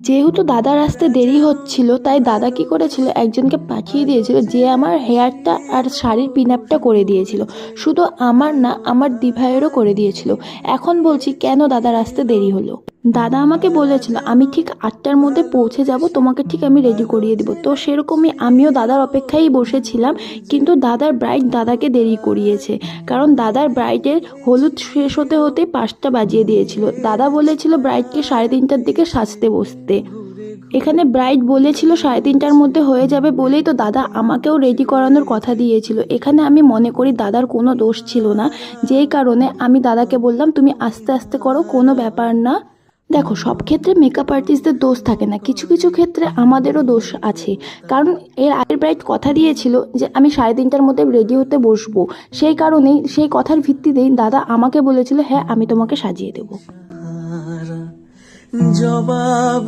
যেহেতু দাদার আসতে দেরি হচ্ছিল, তাই দাদা কি করেছিল, একজনকে পাঠিয়ে দিয়েছিল যে আমার হেয়ারটা আর শাড়ির পিনআপটা করে দিয়েছিল। শুধু আমার না, আমার দিভাইয়েরও করে দিয়েছিল। এখন বলছি কেন দাদার আসতে দেরি হলো। দাদা আমাকে বলেছিল আমি ঠিক 8টার মধ্যে পৌঁছে যাব, তোমাকে ঠিক আমি রেডি করিয়ে দিব। তো সেরকমই আমিও দাদার অপেক্ষায় বসেছিলাম, কিন্তু দাদার ব্রাইড দাদাকে দেরি করিয়েছে। কারণ দাদার ব্রাইডের হলুদ শেষ হতে হতে 5টা বাজিয়ে দিয়েছিল। দাদা বলেছিল ব্রাইডকে 3:30টার দিকে সাজতে বসতে। এখানে ব্রাইড বলেছিল 3:30টার মধ্যে হয়ে যাবে বলেই তো দাদা আমাকেও রেডি করানোর কথা দিয়েছিল। এখানে আমি মনে করি দাদার কোনো দোষ ছিল না, যেই কারণে আমি দাদাকে বললাম তুমি আস্তে আস্তে করো, কোনো ব্যাপার না। দেখো, সব ক্ষেত্রে মেকআপ আর্টিস্টদের দোষ থাকে না, কিছু কিছু ক্ষেত্রে আমাদেরও দোষ আছে। কারণ এর আগের ব্রাইড কথা দিয়েছিল যে আমি 3:30টার মধ্যে রেডি হতে বসবো, সেই কারণেই, সেই কথার ভিত্তিতেই দাদা আমাকে বলেছিল হ্যাঁ আমি তোমাকে সাজিয়ে দেবো। জবাব